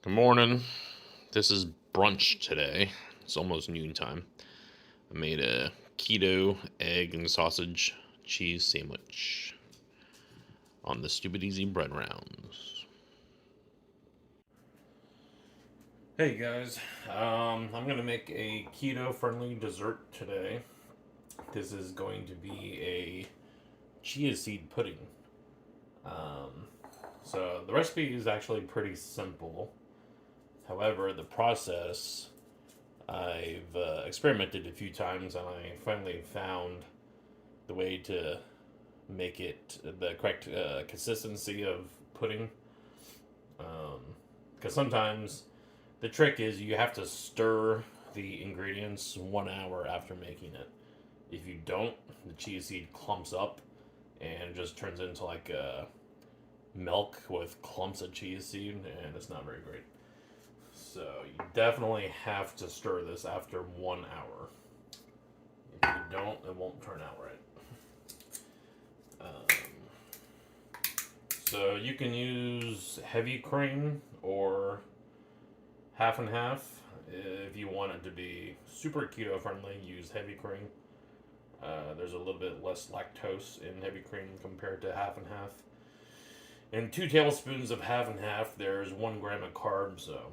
Good morning. This is brunch today. It's almost noontime. I made a keto egg and sausage cheese sandwich on the Stupid Easy bread rounds. Hey guys, I'm gonna make a keto friendly dessert today. This is going to be a chia seed pudding. Um, so the recipe is actually pretty simple. However, the process I've experimented a few times and I finally found the way to make it the correct consistency of pudding. Because sometimes the trick is you have to stir the ingredients 1 hour after making it. If you don't, the chia seed clumps up and just turns into like milk with clumps of chia seed, and it's not very great. So you definitely have to stir this after 1 hour. If you don't, it won't turn out right. Um, so you can use heavy cream or half and half. If you want it to be super keto friendly, use heavy cream. There's a little bit less lactose in heavy cream compared to half and half. In 2 tablespoons of half and half, there's 1 gram of carbs, so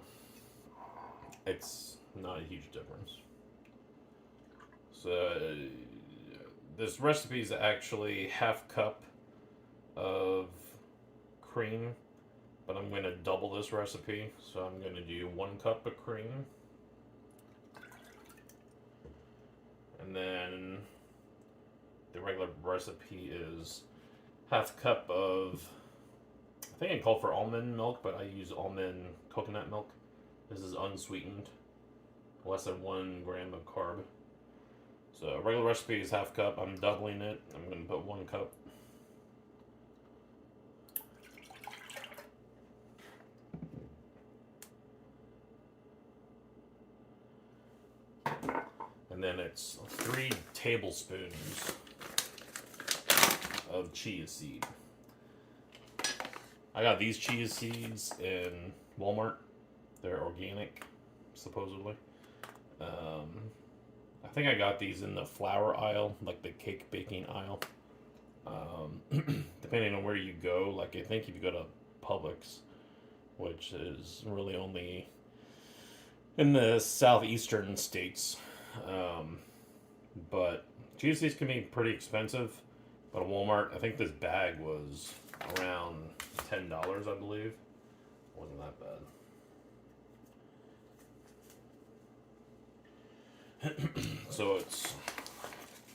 it's not a huge difference. So this recipe is actually half cup of cream, but I'm going to double this recipe. So I'm going to do 1 cup of cream, and then the regular recipe is half cup of, I think I called for almond milk, but I use almond coconut milk. This is unsweetened, less than 1 gram of carb. So regular recipe is half cup. I'm doubling it. I'm going to put 1 cup. And then it's 3 tablespoons of chia seed. I got these chia seeds in Walmart. They're organic, supposedly. Um, I think I got these in the flour aisle, like the cake baking aisle. Depending on where you go, like I think if you go to Publix, which is really only in the southeastern states, um, but chia seeds can be pretty expensive. But at Walmart, I think this bag was around $10, I believe. Wasn't that bad. So it's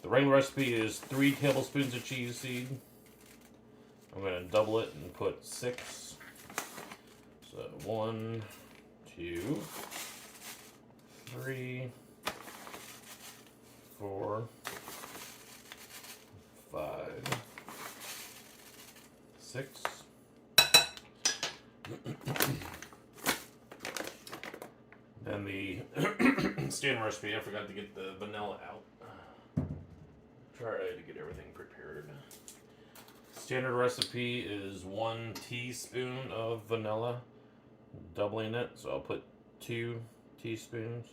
the regular recipe is 3 tablespoons of chia seed. I'm gonna double it and put 6. So 1, 2, 3, 4, 5, 6. Then the standard recipe, I forgot to get the vanilla out. Try to get everything prepared. Standard recipe is 1 teaspoon of vanilla, doubling it, so I'll put 2 teaspoons.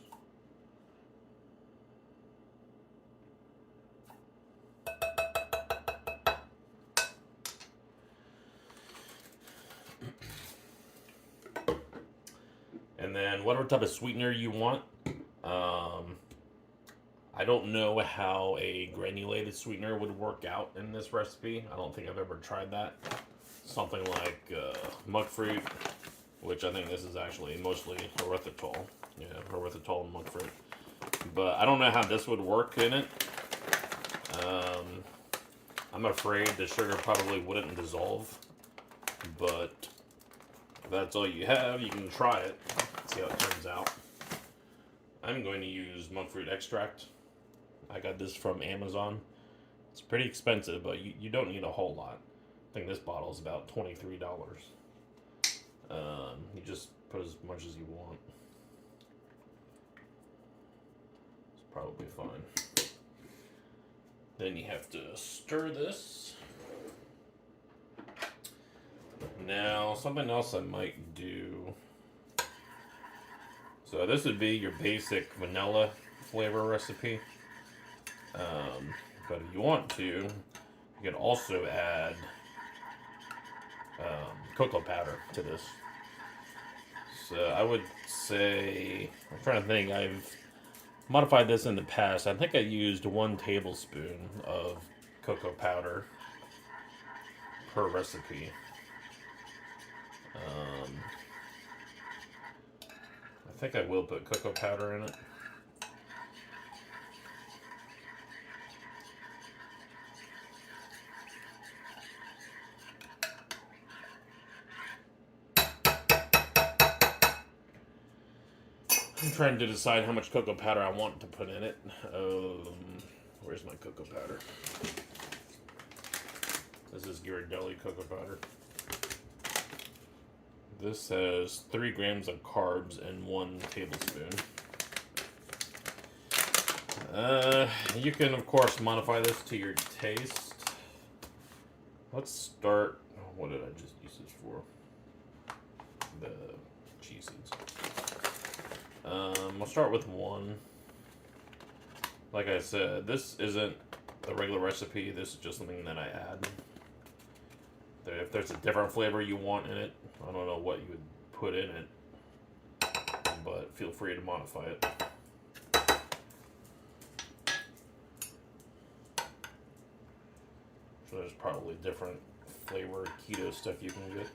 And then whatever type of sweetener you want. I don't know how a granulated sweetener would work out in this recipe. I don't think I've ever tried that. Something like monk fruit, which I think this is actually mostly erythritol. Yeah, erythritol and monk fruit. But I don't know how this would work in it. Um, I'm afraid the sugar probably wouldn't dissolve. But if that's all you have, you can try it. See how it turns out. I'm going to use monk fruit extract. I got this from Amazon. It's pretty expensive, but you don't need a whole lot. I think this bottle is about $23. You just put as much as you want. It's probably fine. Then you have to stir this. Now, something else I might do So this would be your basic vanilla flavor recipe. But if you want to, you can also add cocoa powder to this. So I would say, I'm trying to think, I've modified this in the past. I think I used 1 tablespoon of cocoa powder per recipe. I think I will put cocoa powder in it. I'm trying to decide how much cocoa powder I want to put in it. Where's my cocoa powder? This is Ghirardelli cocoa powder. This has 3 grams of carbs and 1 tablespoon. You can, of course, modify this to your taste. Let's start. What did I just use this for? The chia seeds. We'll start with 1. Like I said, this isn't the regular recipe. This is just something that I add. If there's a different flavor you want in it, I don't know what you would put in it, but feel free to modify it. So there's probably different flavor keto stuff you can get.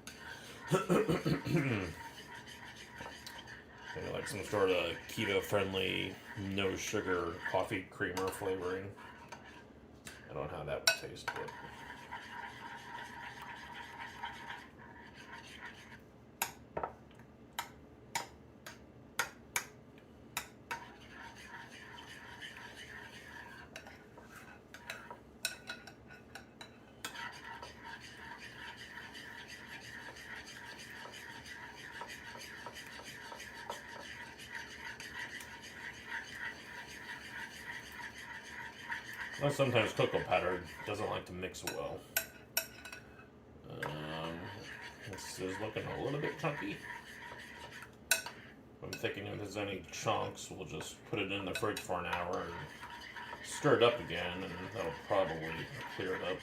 Maybe like some sort of keto-friendly, no sugar coffee creamer flavoring. I don't know how that would taste, but. Well, sometimes cocoa powder doesn't like to mix well. This is looking a little bit chunky. I'm thinking if there's any chunks, we'll just put it in the fridge for an hour and stir it up again, and that'll probably clear it up.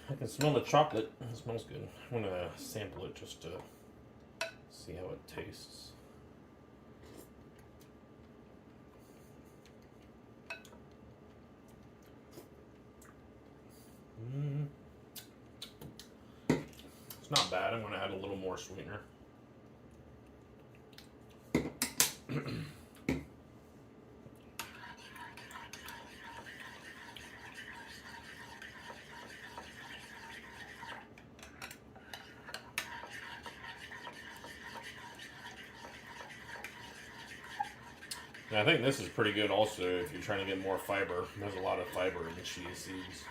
I can smell the chocolate. It smells good. I'm gonna sample it just to see how it tastes. It's not bad. I'm gonna add a little more sweetener. And I think this is pretty good also if you're trying to get more fiber. There's a lot of fiber in the chia seeds.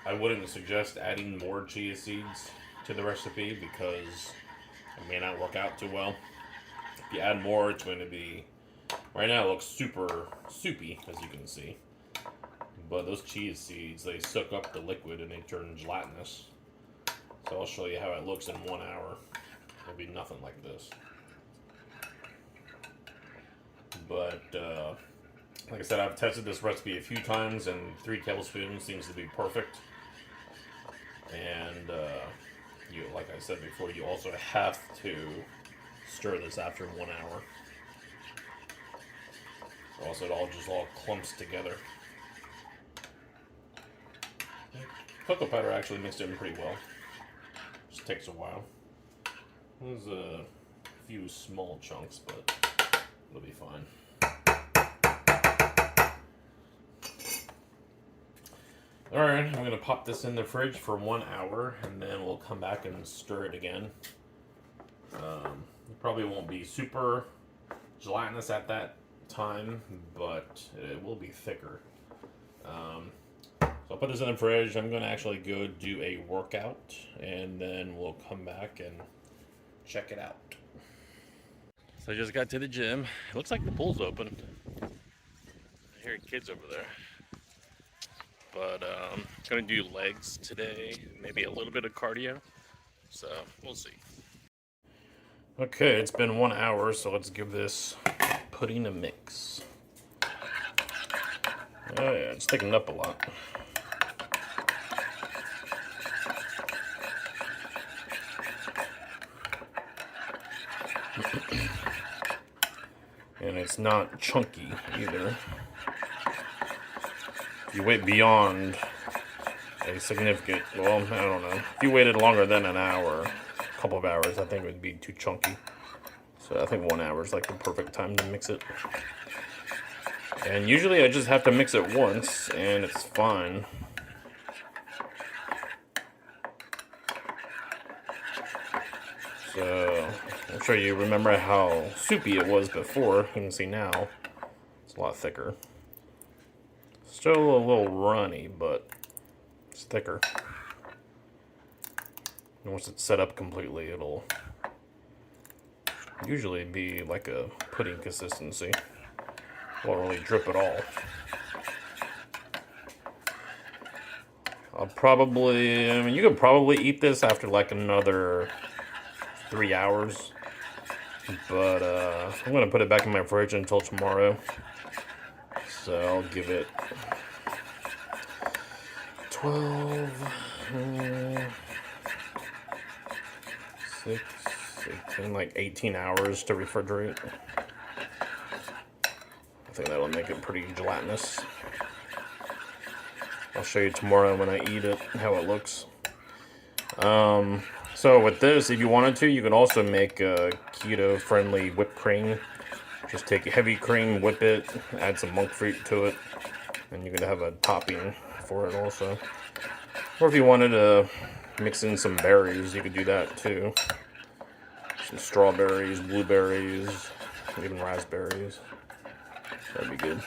I wouldn't suggest adding more chia seeds to the recipe because it may not work out too well. If you add more, it's going to be, right now it looks super soupy, as you can see. But those chia seeds, they soak up the liquid and they turn gelatinous. So I'll show you how it looks in 1 hour. It'll be nothing like this. But, like I said, I've tested this recipe a few times, and 3 tablespoons seems to be perfect. And, like I said before, you also have to stir this after 1 hour. Or else it all clumps together. Cocoa powder actually mixed in pretty well. Just takes a while. There's a few small chunks, but it'll be fine. Alright, I'm going to pop this in the fridge for 1 hour, and then we'll come back and stir it again. It probably won't be super gelatinous at that time, but it will be thicker. So I'll put this in the fridge. I'm going to actually go do a workout, and then we'll come back and check it out. So I just got to the gym. It looks like the pool's open. I hear kids over there. But I'm going to do legs today, maybe a little bit of cardio. So we'll see. Okay, it's been 1 hour, so let's give this pudding a mix. Oh yeah, it's thickened up a lot. And it's not chunky either. If you wait beyond a significant, well, I don't know. If you waited longer than an hour, a couple of hours, I think it would be too chunky. So I think 1 hour is like the perfect time to mix it. And usually I just have to mix it once and it's fine. So I'm sure you remember how soupy it was before. You can see now it's a lot thicker. Still a little runny, but it's thicker. And once it's set up completely, it'll usually be like a pudding consistency. Won't really drip at all. I mean, you could probably eat this after like another 3 hours. But I'm going to put it back in my fridge until tomorrow. So I'll give it 12, 6, 18, like 18 hours to refrigerate. I think that'll make it pretty gelatinous. I'll show you tomorrow when I eat it, how it looks. So with this, if you wanted to, you could also make a keto-friendly whipped cream. Just take heavy cream, whip it, add some monk fruit to it, and you could have a topping for it also. Or if you wanted to mix in some berries, you could do that too. Some strawberries, blueberries, even raspberries. That'd be good.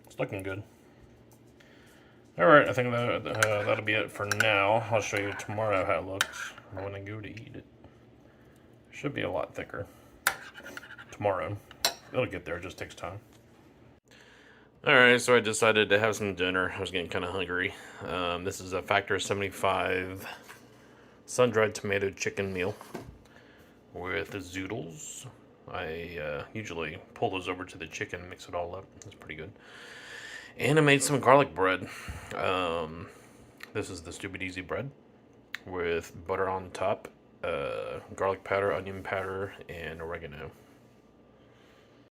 It's looking good. Alright, I think that'll be it for now. I'll show you tomorrow how it looks when I go to eat it. Should be a lot thicker tomorrow. It'll get there, it just takes time. Alright, so I decided to have some dinner. I was getting kind of hungry. This is a Factor 75 sun-dried tomato chicken meal with zoodles. I usually pull those over to the chicken and mix it all up. It's pretty good. And I made some garlic bread. This is the Stupid Easy bread with butter on top, garlic powder, onion powder, and oregano.